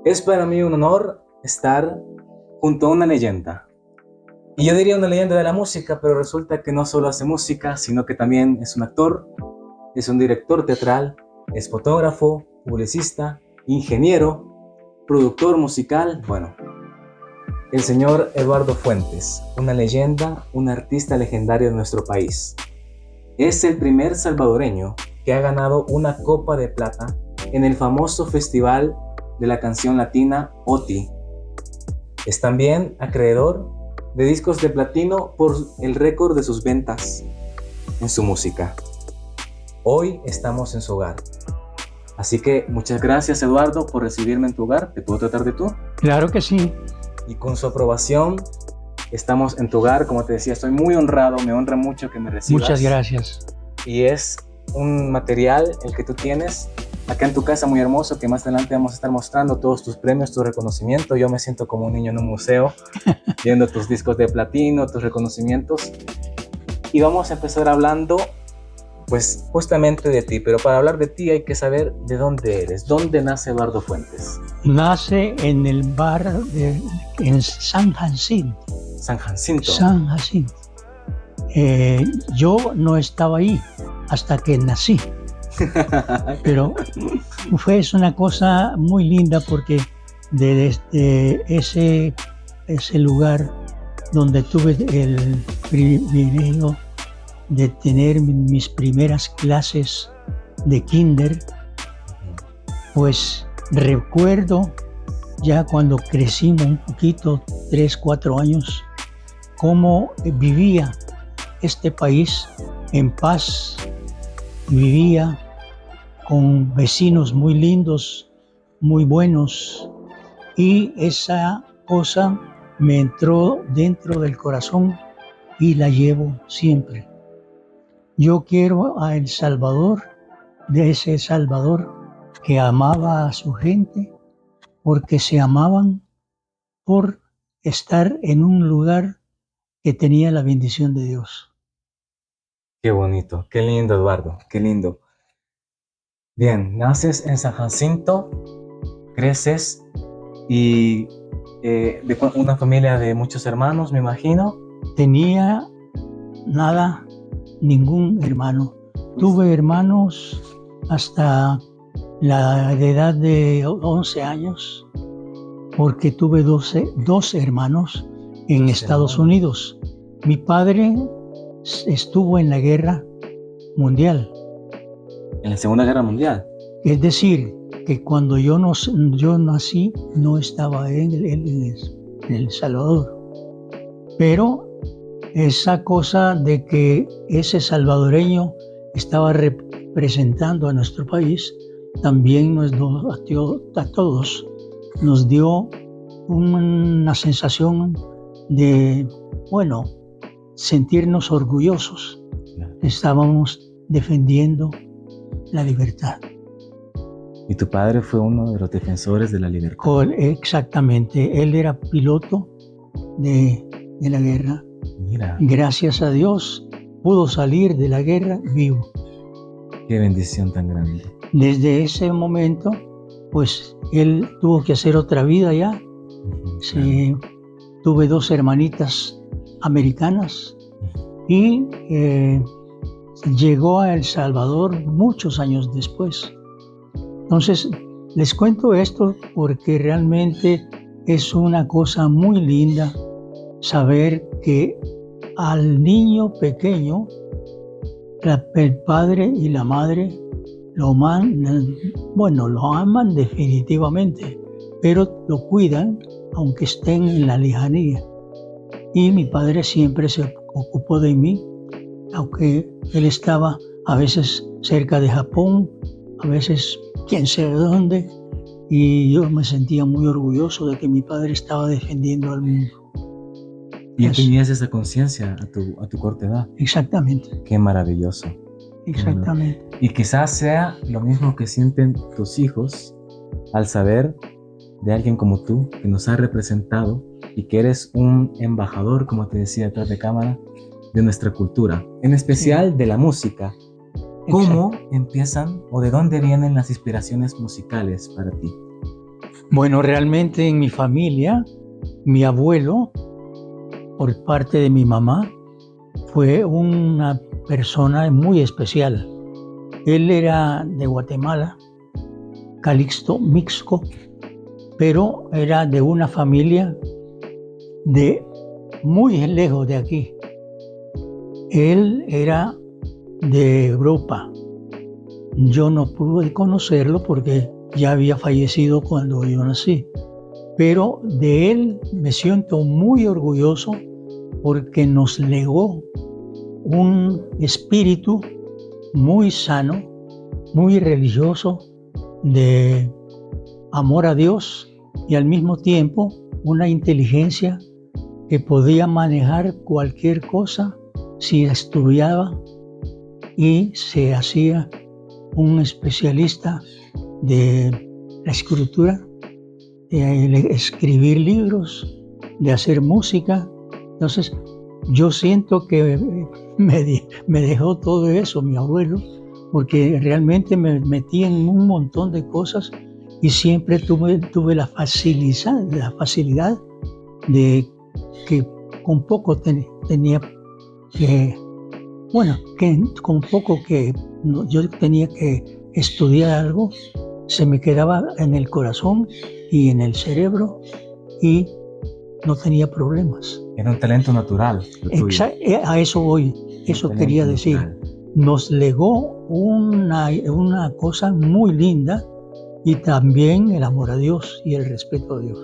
Es para mí un honor estar junto a una leyenda. Y yo diría una leyenda de la música, pero resulta que no solo hace música, sino que también es un actor, es un director teatral, es fotógrafo, publicista, ingeniero, productor musical. Bueno, el señor Eduardo Fuentes, una leyenda, un artista legendario de nuestro país. Es el primer salvadoreño que ha ganado una Copa de Plata en el famoso Festival de la Canción Latina OTI. Es también acreedor de discos de platino por el récord de sus ventas en su música. Hoy estamos en su hogar. Así que muchas gracias, Eduardo, por recibirme en tu hogar. ¿Te puedo tratar de tú? Claro que sí. Y con su aprobación estamos en tu hogar. Como te decía, estoy muy honrado, me honra mucho que me recibas. Muchas gracias. Y es un material el que tú tienes acá en tu casa muy hermoso, que más adelante vamos a estar mostrando todos tus premios, tu reconocimiento. Yo me siento como un niño en un museo viendo tus discos de platino, tus reconocimientos. Y vamos a empezar hablando pues justamente de ti, pero para hablar de ti hay que saber de dónde eres. ¿Dónde nace Eduardo Fuentes? Nace en el bar en San Jacinto. San Jacinto. San Jacinto. Yo no estaba ahí hasta que nací. Pero es una cosa muy linda porque desde ese lugar donde tuve el privilegio de tener mis primeras clases de kinder, pues recuerdo ya cuando crecimos un poquito, 3, 4 años, cómo vivía este país en paz, vivía con vecinos muy lindos, muy buenos, y esa cosa me entró dentro del corazón y la llevo siempre. Yo quiero a El Salvador, de ese Salvador que amaba a su gente, porque se amaban por estar en un lugar que tenía la bendición de Dios. Qué bonito, qué lindo, Eduardo, qué lindo. Bien, naces en San Jacinto, creces y de una familia de muchos hermanos, me imagino. Tenía ningún hermano. Tuve hermanos hasta la edad de 11 años, porque tuve 12 hermanos en Estados Unidos. Mi padre estuvo en la guerra mundial. ¿En la Segunda Guerra Mundial? Es decir, que cuando yo nací, no estaba en El Salvador. Pero esa cosa de que ese salvadoreño estaba representando a nuestro país, también a todos nos dio una sensación de, sentirnos orgullosos. Estábamos defendiendo la libertad. ¿Y tu padre fue uno de los defensores de la libertad? Exactamente, él era piloto de la guerra. Mira. Gracias a Dios pudo salir de la guerra vivo. Qué bendición tan grande. Desde ese momento, pues él tuvo que hacer otra vida ya. Sí, tuve 2 hermanitas americanas y llegó a El Salvador muchos años después. Entonces, les cuento esto porque realmente es una cosa muy linda saber que al niño pequeño, el padre y la madre lo aman definitivamente, pero lo cuidan aunque estén en la lejanía. Y mi padre siempre se ocupó de mí, aunque él estaba a veces cerca de Japón, a veces quién sabe dónde, y yo me sentía muy orgulloso de que mi padre estaba defendiendo al mundo. Y tenías esa conciencia a tu corta edad. Exactamente. Qué maravilloso. Exactamente. Y quizás sea lo mismo que sienten tus hijos al saber de alguien como tú que nos ha representado y que eres un embajador, como te decía detrás de cámara, de nuestra cultura, en especial de la música. ¿Cómo empiezan o de dónde vienen las inspiraciones musicales para ti? Bueno, realmente en mi familia, mi abuelo, por parte de mi mamá, fue una persona muy especial. Él era de Guatemala, Calixto Mixco, pero era de una familia de muy lejos de aquí. Él era de Europa. Yo no pude conocerlo porque ya había fallecido cuando yo nací, pero de él me siento muy orgulloso porque nos legó un espíritu muy sano, muy religioso, de amor a Dios y al mismo tiempo una inteligencia que podía manejar cualquier cosa si estudiaba y se hacía un especialista de la escritura, de escribir libros, de hacer música. Entonces, yo siento que me dejó todo eso mi abuelo, porque realmente me metí en un montón de cosas y siempre tuve la facilidad de que con poco tenía que, bueno, que con poco que yo tenía que estudiar algo, se me quedaba en el corazón y en el cerebro y no tenía problemas. Era un talento natural, lo tuyo. A eso voy, eso quería decir. Natural. Nos legó una cosa muy linda y también el amor a Dios y el respeto a Dios.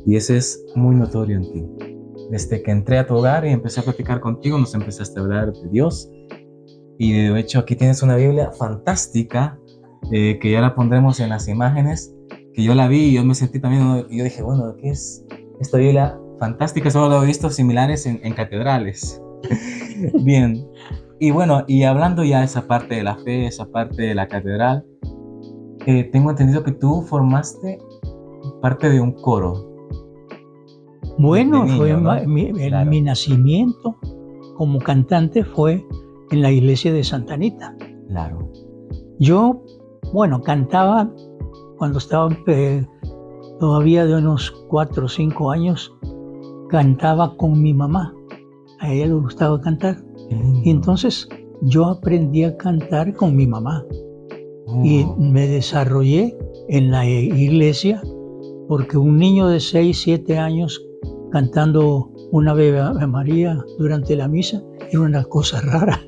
Y ese es muy notorio en ti. Desde que entré a tu hogar y empecé a platicar contigo, nos empezaste a hablar de Dios. Y de hecho aquí tienes una Biblia fantástica, que ya la pondremos en las imágenes, que yo la vi y yo me sentí también, y yo dije, bueno, ¿qué es esta Biblia fantástica? Solo lo he visto similares en catedrales. Bien, y bueno, y hablando ya de esa parte de la fe, esa parte de la catedral, tengo entendido que tú formaste parte de un coro. Bueno, de niño, ¿no? Claro. mi nacimiento como cantante fue en la iglesia de Santa Anita. Claro. Yo, bueno, cantaba cuando estaba todavía de unos 4 o 5 años, cantaba con mi mamá. A ella le gustaba cantar. Y entonces yo aprendí a cantar con mi mamá. Y me desarrollé en la iglesia porque un niño de 6, 7 años cantando una Ave María durante la misa era una cosa rara.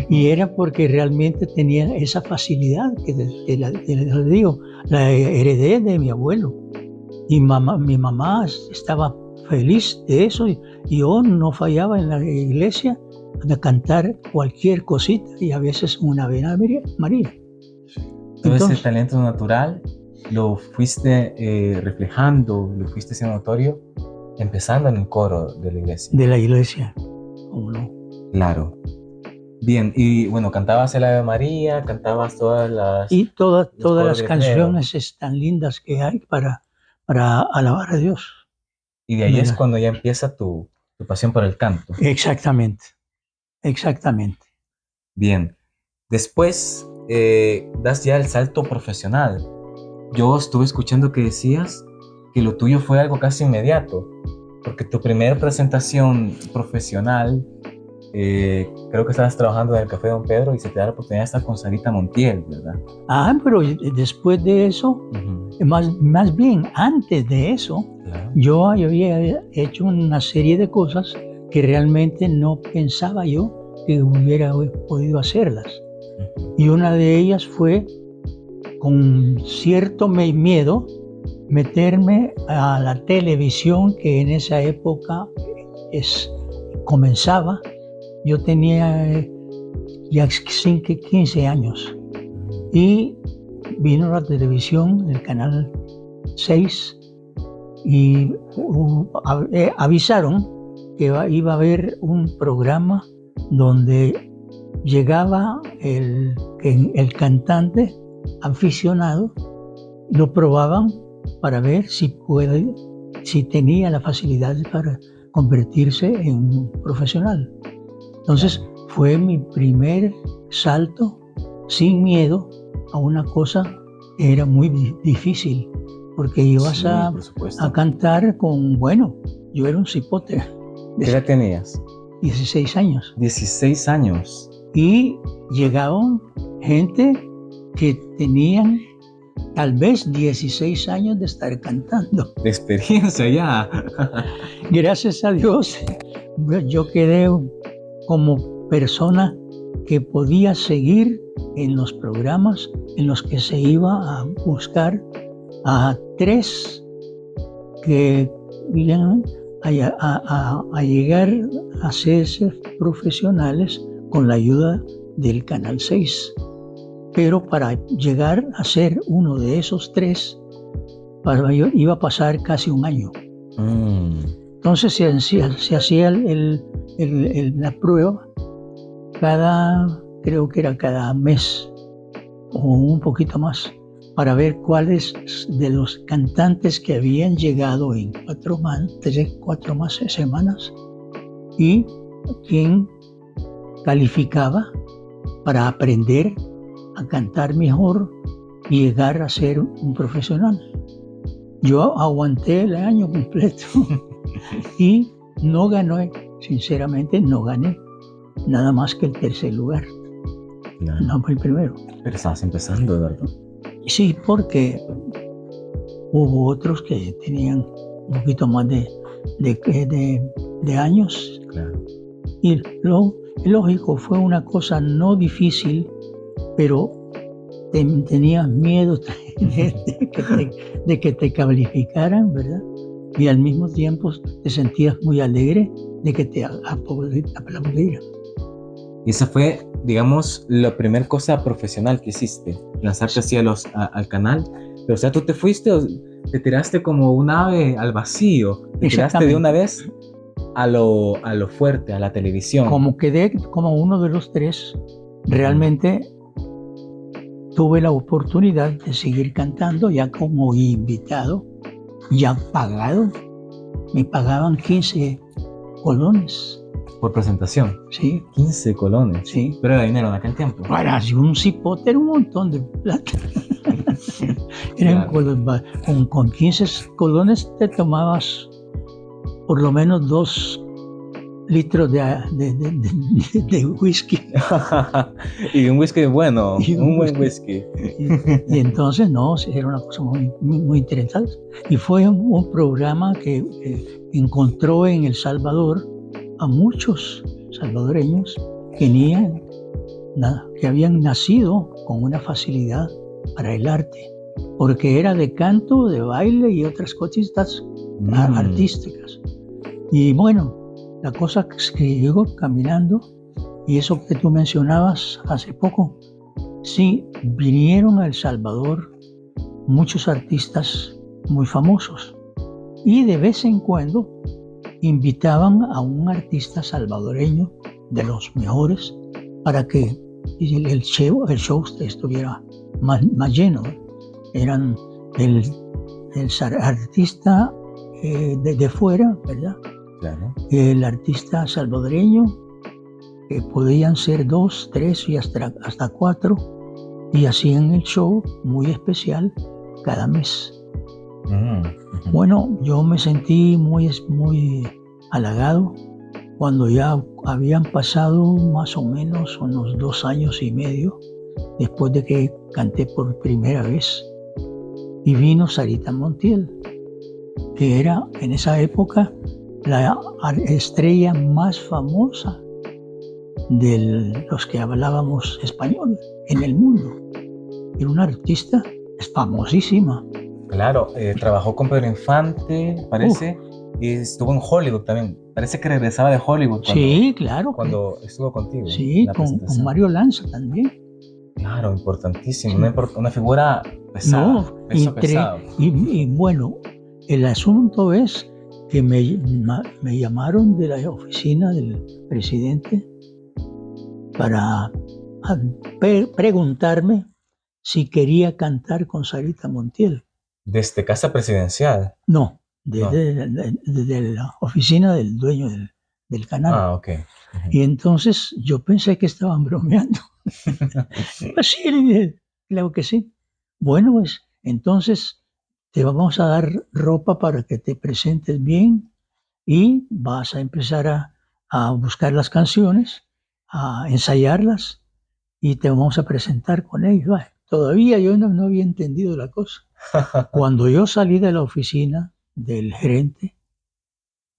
Y era porque realmente tenía esa facilidad que les digo, la heredé de mi abuelo. Y mi mamá estaba feliz de eso y yo no fallaba en la iglesia de cantar cualquier cosita y a veces una Ave María. Todo ese talento natural lo fuiste reflejando, lo fuiste siendo notorio, empezando en el coro de la iglesia. De la iglesia, ¿cómo no? Claro. Bien, y bueno, cantabas el Ave María, cantabas todas las... Y todas las canciones tan lindas que hay para alabar a Dios. Y de ahí es cuando ya empieza tu pasión por el canto. Exactamente, exactamente. Bien, después das ya el salto profesional. Yo estuve escuchando que decías que lo tuyo fue algo casi inmediato, porque tu primera presentación profesional, creo que estabas trabajando en el Café Don Pedro y se te da la oportunidad de estar con Sarita Montiel, ¿verdad? Pero después de eso, más bien antes de eso, claro, yo había hecho una serie de cosas que realmente no pensaba yo que hubiera podido hacerlas. Y una de ellas fue, con cierto miedo, meterme a la televisión, que en esa época comenzaba. Yo tenía ya 15 años y vino la televisión, el canal 6, y avisaron que iba a haber un programa donde llegaba el cantante aficionado, lo probaban para ver si tenía la facilidad para convertirse en un profesional. Entonces fue mi primer salto sin miedo a una cosa era muy difícil, porque ibas Sí, a por supuesto. cantar con, bueno, yo era un cipote ¿Qué de edad tenías? 16 años. 16 años. Y llegaban gente que tenían tal vez 16 años de estar cantando. De experiencia ya. Gracias a Dios, yo quedé como persona que podía seguir en los programas en los que se iba a buscar a 3 que iban a llegar a ser profesionales con la ayuda del Canal 6. Pero para llegar a ser uno de esos 3, iba a pasar casi un año. Entonces se hacía la prueba creo que era cada mes o un poquito más, para ver cuáles de los cantantes que habían llegado en 4 más semanas y quién calificaba para aprender a cantar mejor y llegar a ser un profesional. Yo aguanté el año completo y no gané, sinceramente no gané, nada más que el tercer lugar. Claro. No fue el primero. Pero estabas empezando, Eduardo. Sí, porque hubo otros que tenían un poquito más de años. Claro. Y lógico, fue una cosa no difícil, pero tenías miedo de que te calificaran, ¿verdad? Y al mismo tiempo te sentías muy alegre de que te aplaudieran. Y esa fue, digamos, la primera cosa profesional que hiciste, lanzarte así al canal. Pero, o sea, tú te fuiste, te tiraste como un ave al vacío, te tiraste de una vez a lo fuerte, a la televisión. Como quedé como uno de los 3, realmente tuve la oportunidad de seguir cantando ya como invitado, ya pagado. Me pagaban 15 colones. ¿Por presentación? Sí. 15 colones. Sí. Pero era dinero en aquel tiempo. Para un cipote era un montón de plata. Con 15 colones te tomabas por lo menos 2 litros de whisky. Y un whisky bueno, un buen whisky. Y entonces, no, era una cosa muy interesante. Y fue un programa que encontró en El Salvador a muchos salvadoreños que habían nacido con una facilidad para el arte, porque era de canto, de baile y otras cositas artísticas. Y bueno, la cosa que llegó caminando, y eso que tú mencionabas hace poco, sí, vinieron a El Salvador muchos artistas muy famosos y de vez en cuando invitaban a un artista salvadoreño de los mejores para que el show estuviera más lleno. Eran el artista de fuera, ¿verdad? Claro. El artista salvadoreño, que podían ser 2, 3 y hasta 4, y hacían el show muy especial cada mes. Bueno, yo me sentí muy halagado cuando ya habían pasado más o menos unos 2 años y medio después de que canté por primera vez, y vino Sarita Montiel, que era en esa época la estrella más famosa de los que hablábamos español en el mundo. Era una artista famosísima. Claro, trabajó con Pedro Infante, parece, y estuvo en Hollywood también. Parece que regresaba de Hollywood Sí, claro. Cuando estuvo contigo. Sí, con Mario Lanza también. Claro, importantísimo. Sí. Una figura pesada, pesado. Y bueno, el asunto es que me llamaron de la oficina del presidente para preguntarme si quería cantar con Sarita Montiel. ¿Desde Casa Presidencial? No, desde la oficina del dueño del canal. Ah, ok. Y entonces yo pensé que estaban bromeando. Pues sí, claro que sí. Bueno, pues entonces te vamos a dar ropa para que te presentes bien y vas a empezar a buscar las canciones, a ensayarlas y te vamos a presentar con ellos. Bueno, todavía yo no había entendido la cosa. Cuando yo salí de la oficina del gerente,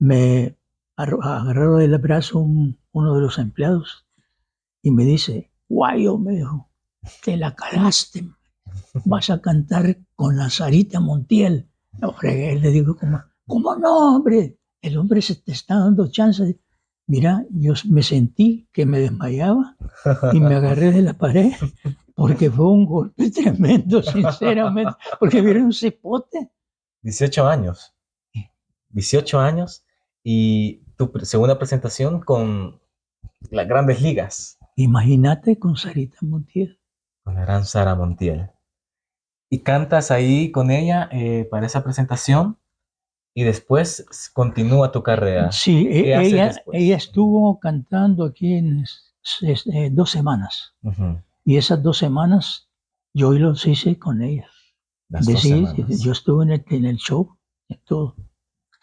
me agarró del brazo uno de los empleados y me dice, guayo, me dijo, te la calaste, vas a cantar con la Sarita Montiel. No, fregué, le digo, ¿cómo no, hombre? El hombre se te está dando chance. Mira, yo me sentí que me desmayaba y me agarré de la pared porque fue un golpe tremendo, sinceramente, porque vieron un cipote. 18 años. 18 años y tu segunda presentación con las grandes ligas. Imagínate con Sarita Montiel. Con la gran Sara Montiel. Y cantas ahí con ella para esa presentación y después continúa tu carrera. Sí, ¿Qué haces después? ella estuvo cantando aquí en 2 semanas. Uh-huh. Y esas 2 semanas yo los hice con ella. Las 2 semanas. Yo estuve en el show, en todo.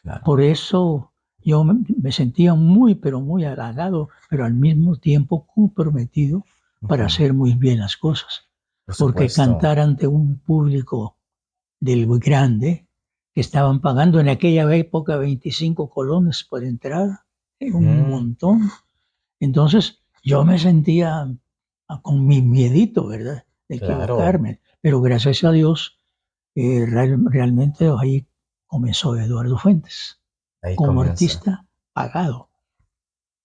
Claro. Por eso yo me sentía pero muy halagado, pero al mismo tiempo comprometido para hacer muy bien las cosas. Porque cantar ante un público del muy grande, que estaban pagando en aquella época 25 colones por entrada, un montón. Entonces yo me sentía con mi miedito, ¿verdad? De equivocarme. Pero gracias a Dios, realmente ahí comenzó Eduardo Fuentes, ahí como comienza. artista pagado.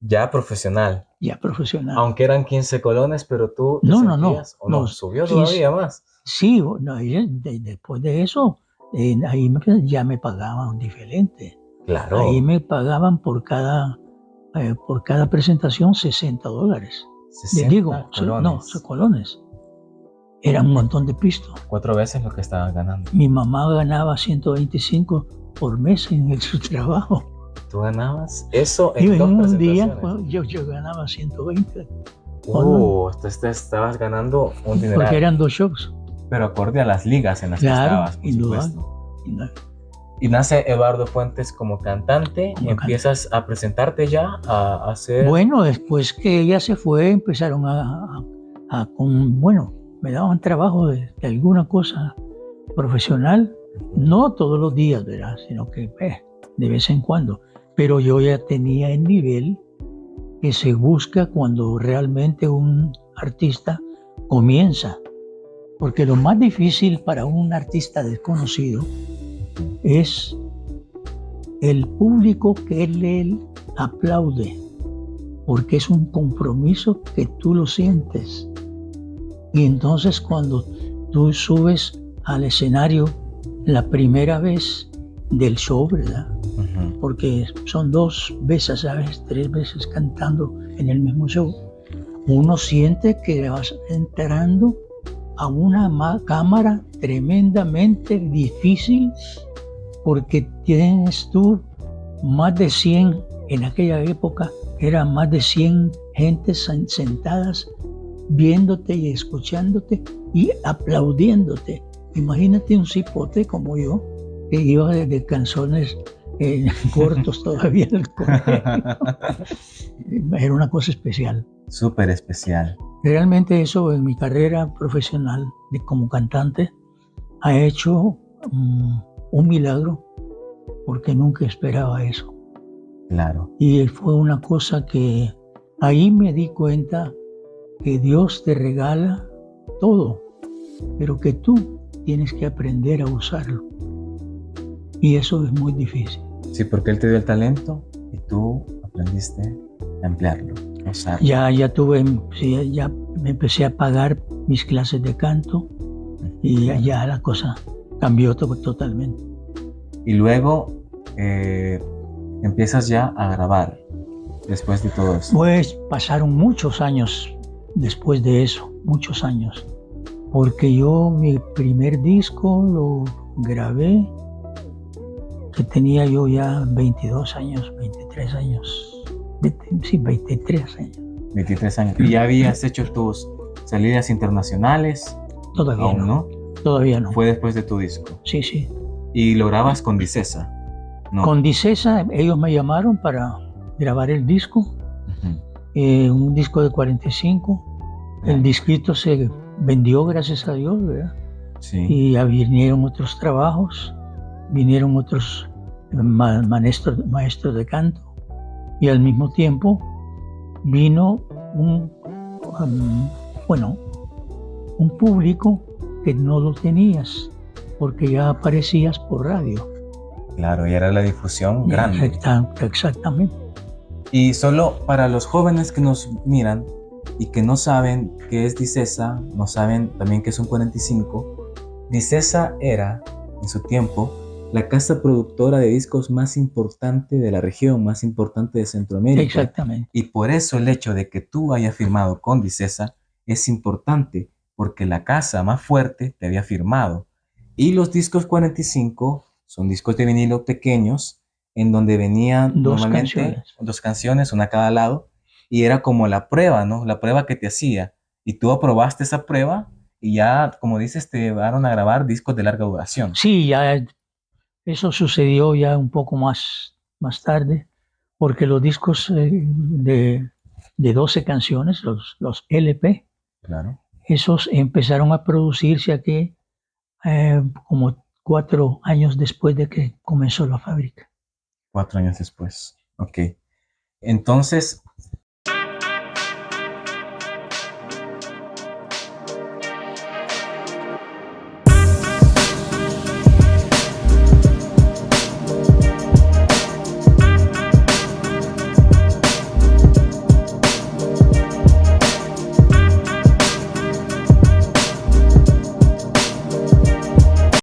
Ya profesional. Ya profesional. Aunque eran 15 colones, pero tú te no, sentías, no, no, subió todavía más. Sí, no, después de eso, ahí ya me pagaban diferente. Claro. Ahí me pagaban por cada presentación $60. 60 digo, colones. No, colones. Era un montón de pisto. 4 veces lo que estabas ganando. Mi mamá ganaba 125 por mes en su trabajo. ¿Tú ganabas eso en 2 un presentaciones? día yo ganaba 120. Entonces estabas ganando un dineral. Porque eran 2 shows. Pero acorde a las ligas en las que estabas, por supuesto. Y nace Eduardo Fuentes como cantante, empiezas a presentarte ya, a hacer... Bueno, después que ella se fue, empezaron me daban trabajo de alguna cosa profesional, no todos los días, ¿verdad? Sino que de vez en cuando. Pero yo ya tenía el nivel que se busca cuando realmente un artista comienza. Porque lo más difícil para un artista desconocido es el público que él aplaude, porque es un compromiso que tú lo sientes. Y entonces cuando tú subes al escenario la primera vez del show, ¿verdad? Uh-huh. Porque son 2 veces, ¿sabes? 3 veces cantando en el mismo show. Uno siente que vas entrando a una cámara tremendamente difícil, porque tienes tú más de 100, en aquella época eran más de 100 gentes sentadas viéndote y escuchándote y aplaudiéndote. Imagínate un cipote como yo, que iba de canciones cortos todavía en el colegio. Era una cosa especial. Súper especial. Realmente eso en mi carrera profesional como cantante ha hecho un milagro, porque nunca esperaba eso. Claro. Y fue una cosa que ahí me di cuenta que Dios te regala todo, pero que tú tienes que aprender a usarlo. Y eso es muy difícil. Sí, porque Él te dio el talento y tú aprendiste a emplearlo, a usarlo. Ya me empecé a pagar mis clases de canto y ya la cosa cambió totalmente. Y luego empiezas ya a grabar después de todo eso. Pues pasaron muchos años después de eso, muchos años. Porque yo mi primer disco lo grabé, que tenía yo ya 22 años, 23 años. 23 años. 23 años. ¿Y ya habías hecho tus salidas internacionales? Todavía ¿Aún no? Todavía no. Fue después de tu disco. Sí, sí. ¿Y lo grabas con Dicesa? No. Con Dicesa, ellos me llamaron para grabar el disco, Ujú. un disco de 45. El disquito se vendió, gracias a Dios, ¿verdad? Sí. Y ya vinieron otros trabajos, vinieron otros maestros de canto, y al mismo tiempo vino un público que no lo tenías, porque ya aparecías por radio. Claro, y era la difusión grande. Exactamente. Y solo para los jóvenes que nos miran y que no saben qué es Dicesa, no saben también qué es un 45, Dicesa era, en su tiempo, la casa productora de discos más importante de la región, más importante de Centroamérica. Exactamente. Y por eso el hecho de que tú hayas firmado con Dicesa es importante, porque la casa más fuerte te había firmado. Y los discos 45 son discos de vinilo pequeños, en donde venían normalmente 2 canciones, una a cada lado, y era como la prueba, ¿no? La prueba que te hacía. Y tú aprobaste esa prueba y ya, como dices, te llevaron a grabar discos de larga duración. Sí, ya eso sucedió ya un poco más tarde, porque los discos de 12 canciones, los LP, Claro. esos empezaron a producirse aquí como 4 años después de que comenzó la fábrica. 4 años después. Ok. Entonces,